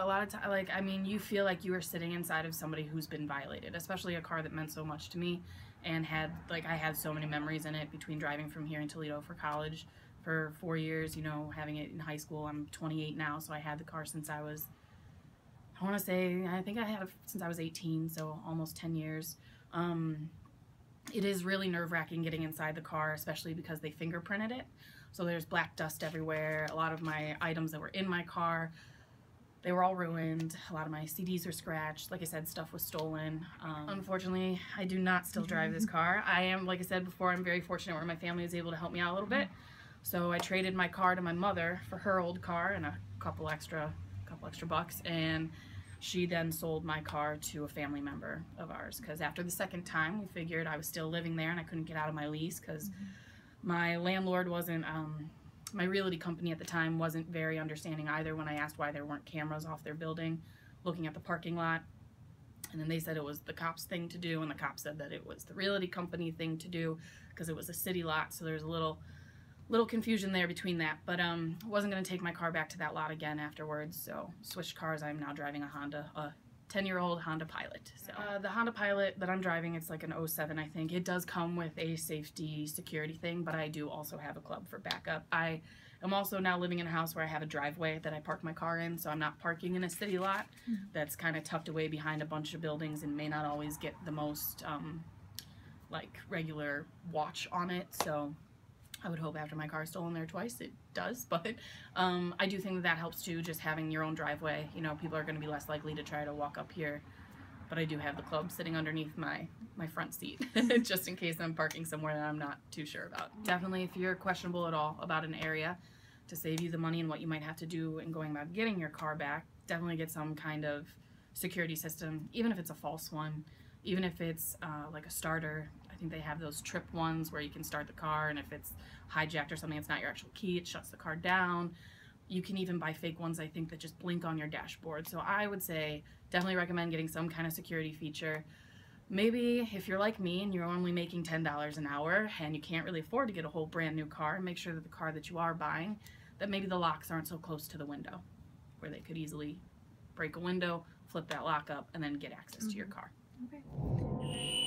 A lot of time, like, I mean, you feel like you are sitting inside of somebody who's been violated, especially a car that meant so much to me and had, like, I had so many memories in it between driving from here in Toledo for college for 4 years, you know, having it in high school. I'm 28 now, so I had the car since I was, I want to say, I think I had it since I was 18, so almost 10 years. It is really nerve-wracking getting inside the car, especially because they fingerprinted it. So there's black dust everywhere. A lot of my items that were in my car, they were all ruined. A lot of my CDs are scratched. Like I said, stuff was stolen. Unfortunately, I do not still drive this car. I am, like I said before, I'm very fortunate where my family was able to help me out a little bit. So I traded my car to my mother for her old car and a couple extra bucks, and she then sold my car to a family member of ours, because after the second time we figured I was still living there and I couldn't get out of my lease because my landlord wasn't, my realty company at the time wasn't very understanding either when I asked why there weren't cameras off their building looking at the parking lot. And then they said it was the cops' thing to do, and the cops said that it was the realty company thing to do because it was a city lot, so there's a little confusion there between that. But wasn't going to take my car back to that lot again afterwards, so switched cars. I'm now driving a Honda, a 10-year-old Honda Pilot. So the Honda Pilot that I'm driving, it's like an '07, I think. It does come with a safety security thing, but I do also have a club for backup. I am also now living in a house where I have a driveway that I park my car in, so I'm not parking in a city lot that's kind of tucked away behind a bunch of buildings and may not always get the most like regular watch on it. So I would hope after my car is stolen there twice, it does, but I do think that that helps too, just having your own driveway. You know, people are going to be less likely to try to walk up here, but I do have the club sitting underneath my front seat, just in case I'm parking somewhere that I'm not too sure about. Definitely, if you're questionable at all about an area, to save you the money and what you might have to do in going about getting your car back, definitely get some kind of security system, even if it's a false one, even if it's like a starter. I think they have those trip ones where you can start the car, and if it's hijacked or something, it's not your actual key, it shuts the car down. You can even buy fake ones, I think, that just blink on your dashboard. So I would say definitely recommend getting some kind of security feature. Maybe if you're like me and you're only making $10 an hour and you can't really afford to get a whole brand new car, make sure that the car that you are buying, that maybe the locks aren't so close to the window where they could easily break a window, flip that lock up, and then get access to your car. Okay.